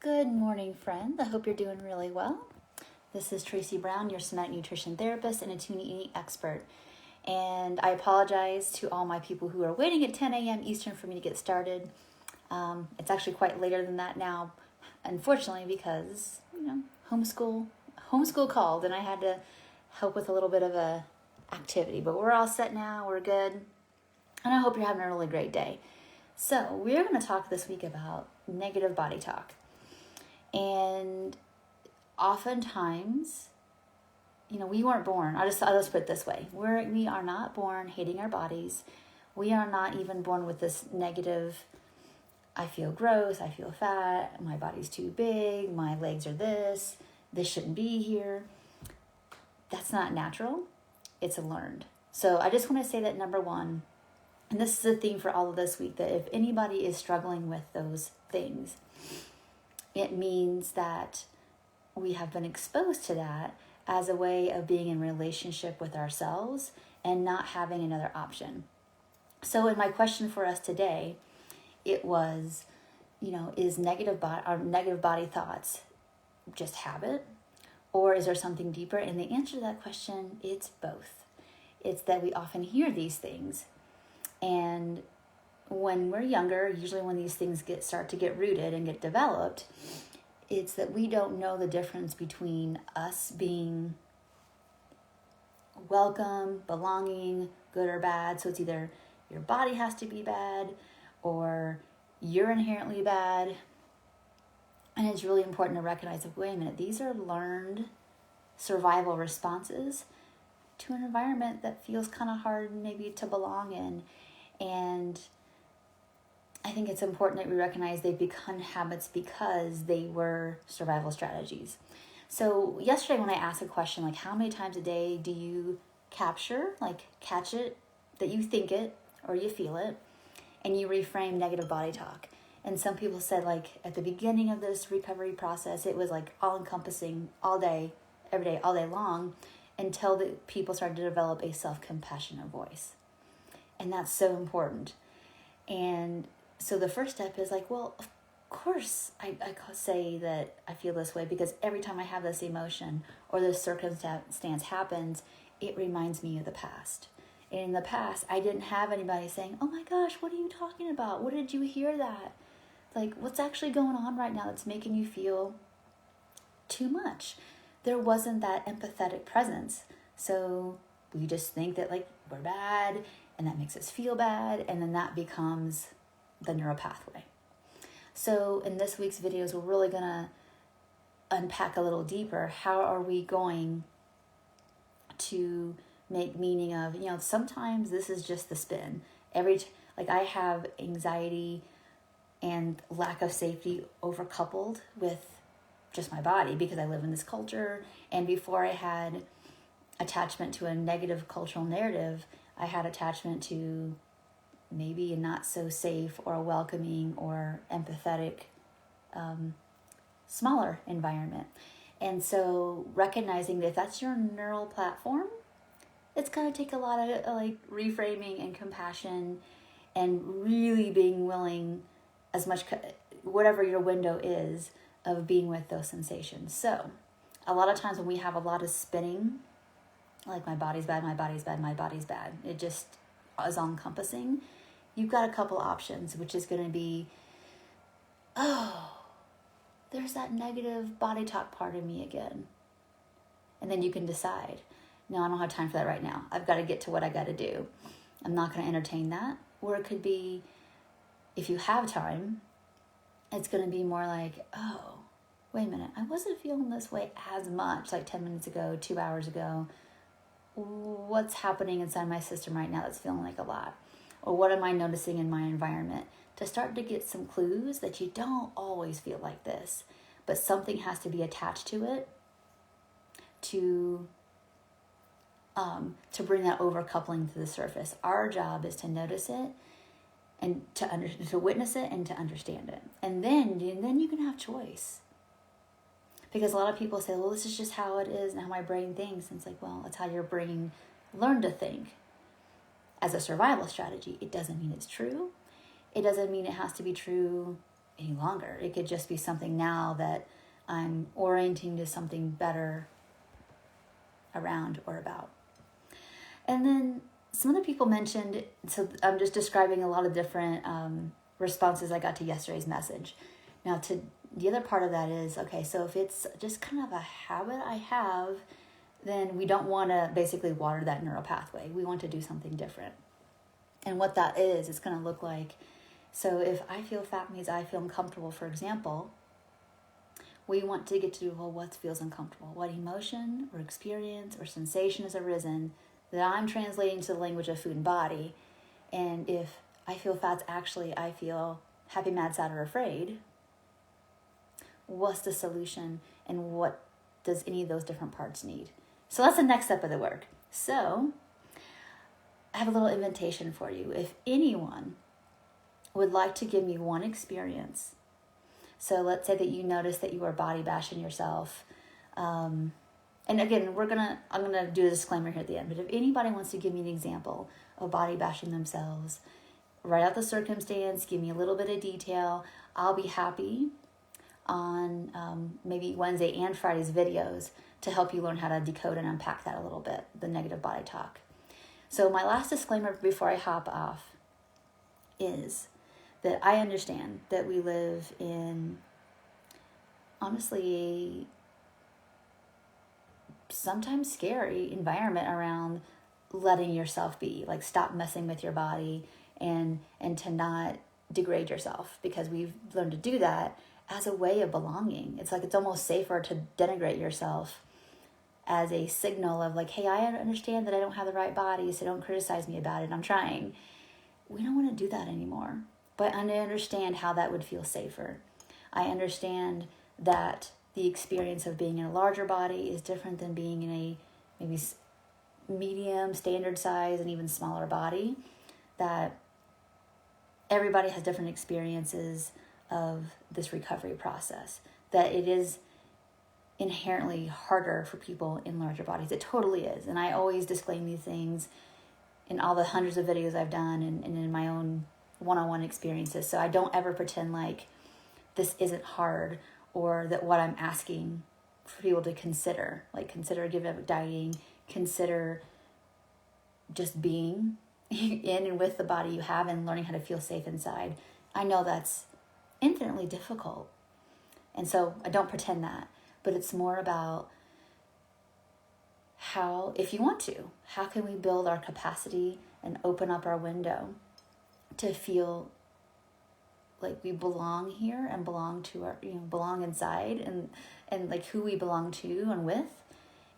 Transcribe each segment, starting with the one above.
Good morning, friends. I hope you're doing really well. This is Tracy Brown, your somatic nutrition therapist and a tuna eating expert. And I apologize to all my people who are waiting at 10 a.m. Eastern for me to get started. It's actually quite later than that now, unfortunately, because, homeschool called and I had to help with a little bit of a activity. But we're all set now. We're good. And I hope you're having a really great day. So we're going to talk this week about negative body talk. And oftentimes, we weren't born. I'll just put it this way. We are not born hating our bodies. We are not even born with this negative, I feel gross, I feel fat, my body's too big, my legs are this shouldn't be here. That's not natural. It's learned. So I just want to say that number one, and this is a theme for all of this week, that if anybody is struggling with those things, it means that we have been exposed to that as a way of being in relationship with ourselves and not having another option. So in my question for us today, it was, is negative body thoughts just habit, or is there something deeper? And the answer to that question, it's both. It's that we often hear these things, and when we're younger, usually when these things start to get rooted and get developed, it's that we don't know the difference between us being welcome, belonging, good or bad. So it's either your body has to be bad or you're inherently bad. And it's really important to recognize that, wait a minute, these are learned survival responses to an environment that feels kind of hard maybe to belong in. And I think it's important that we recognize they've become habits because they were survival strategies. So yesterday when I asked a question, like how many times a day do you catch it, that you think it or you feel it, and you reframe negative body talk. And some people said at the beginning of this recovery process, it was all encompassing all day, every day, all day long, until the people started to develop a self-compassionate voice. And that's so important. And so the first step is of course I say that I feel this way because every time I have this emotion or this circumstance happens, it reminds me of the past. And in the past, I didn't have anybody saying, oh my gosh, what are you talking about? What did you hear that? What's actually going on right now that's making you feel too much? There wasn't that empathetic presence. So we just think that we're bad and that makes us feel bad. And then that becomes the neural pathway. So in this week's videos, we're really going to unpack a little deeper. How are we going to make meaning of, sometimes this is just the spin. I have anxiety and lack of safety overcoupled with just my body because I live in this culture. And before I had attachment to a negative cultural narrative, I had attachment to maybe a not so safe or a welcoming or empathetic, smaller environment. And so recognizing that if that's your neural platform, it's going to take a lot of reframing and compassion and really being willing as much, whatever your window is, of being with those sensations. So a lot of times when we have a lot of spinning, my body's bad, my body's bad, my body's bad, it just is all encompassing. You've got a couple options, which is going to be, there's that negative body talk part of me again. And then you can decide, no, I don't have time for that right now. I've got to get to what I got to do. I'm not going to entertain that. Or it could be, if you have time, it's going to be more wait a minute, I wasn't feeling this way as much 10 minutes ago, 2 hours ago. What's happening inside my system right now that's feeling like a lot? Or what am I noticing in my environment? To start to get some clues that you don't always feel like this, but something has to be attached to it to bring that overcoupling to the surface. Our job is to notice it and to witness it and to understand it. And then you can have choice. Because a lot of people say, well, this is just how it is and how my brain thinks. And it's that's how your brain learned to think as a survival strategy. It doesn't mean it's true. It doesn't mean it has to be true any longer. It could just be something now that I'm orienting to something better around or about. And then some other people mentioned, so I'm just describing a lot of different responses I got to yesterday's message. Now, to the other part of that is, okay, so if it's just kind of a habit I have, then we don't want to basically water that neural pathway. We want to do something different. And what that is, it's going to look like, so if I feel fat means I feel uncomfortable, for example, we want to get to, well, what feels uncomfortable? What emotion or experience or sensation has arisen that I'm translating to the language of food and body? And if I feel fat's actually, I feel happy, mad, sad, or afraid, what's the solution and what does any of those different parts need? So that's the next step of the work. So I have a little invitation for you. If anyone would like to give me one experience, so let's say that you notice that you are body bashing yourself. And again, I'm gonna do a disclaimer here at the end, but if anybody wants to give me an example of body bashing themselves, write out the circumstance, give me a little bit of detail. I'll be happy on maybe Wednesday and Friday's videos to help you learn how to decode and unpack that a little bit, the negative body talk. So my last disclaimer before I hop off is that I understand that we live in, honestly, sometimes scary environment around letting yourself be, like stop messing with your body and to not degrade yourself, because we've learned to do that as a way of belonging. It's like it's almost safer to denigrate yourself as a signal of like, hey, I understand that I don't have the right body, so don't criticize me about it. I'm trying. We don't want to do that anymore. But I understand how that would feel safer. I understand that the experience of being in a larger body is different than being in a maybe medium, standard size, and even smaller body. That everybody has different experiences of this recovery process. That it is inherently harder for people in larger bodies. It totally is. And I always disclaim these things in all the hundreds of videos I've done and in my own one-on-one experiences. So I don't ever pretend like this isn't hard, or that what I'm asking for people to consider, like consider giving up dieting, consider just being in and with the body you have and learning how to feel safe inside. I know that's infinitely difficult. And so I don't pretend that, but it's more about how, if you want to, how can we build our capacity and open up our window to feel like we belong here and belong to our, belong inside and like who we belong to and with.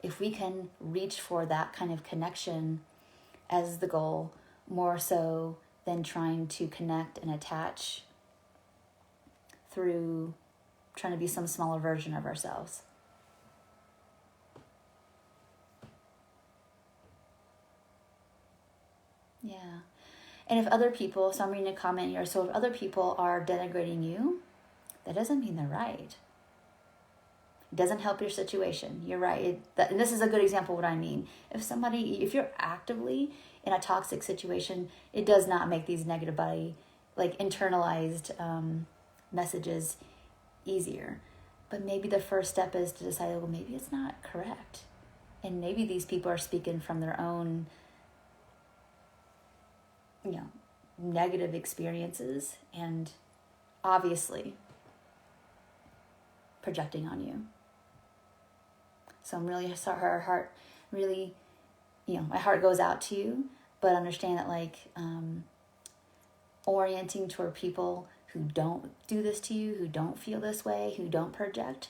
If we can reach for that kind of connection as the goal, more so than trying to connect and attach through trying to be some smaller version of ourselves. Yeah. And if other people, so I'm reading a comment here, so if other people are denigrating you, that doesn't mean they're right. It doesn't help your situation. You're right. And this is a good example of what I mean. If you're actively in a toxic situation, it does not make these negative body, like internalized messages easier. But maybe the first step is to decide, well, maybe it's not correct. And maybe these people are speaking from their own negative experiences and obviously projecting on you. So I'm really sorry, my heart goes out to you, but understand that orienting toward people who don't do this to you, who don't feel this way, who don't project,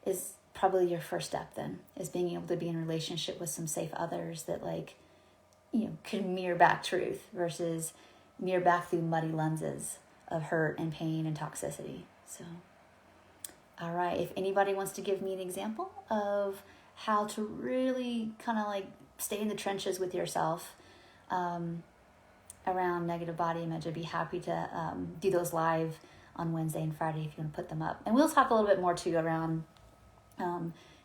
is probably your first step then, is being able to be in a relationship with some safe others that can mirror back truth versus mirror back through muddy lenses of hurt and pain and toxicity. So, all right, if anybody wants to give me an example of how to really kind of stay in the trenches with yourself around negative body image, I'd be happy to do those live on Wednesday and Friday if you want to put them up. And we'll talk a little bit more too around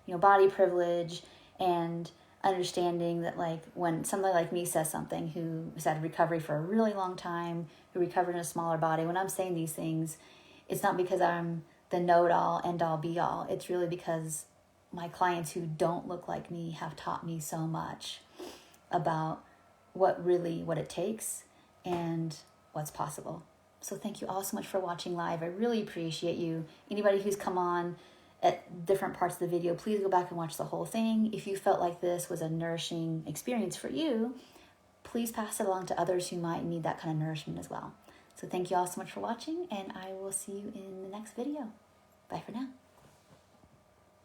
body privilege and understanding that when somebody like me says something, who has had recovery for a really long time, who recovered in a smaller body, when I'm saying these things, it's not because I'm the know-it-all, end-all, be-all. It's really because my clients who don't look like me have taught me so much about what it takes and what's possible. So thank you all so much for watching live. I really appreciate you. Anybody who's come on at different parts of the video, please go back and watch the whole thing. If you felt like this was a nourishing experience for you, please pass it along to others who might need that kind of nourishment as well. So thank you all so much for watching, and I will see you in the next video. Bye for now.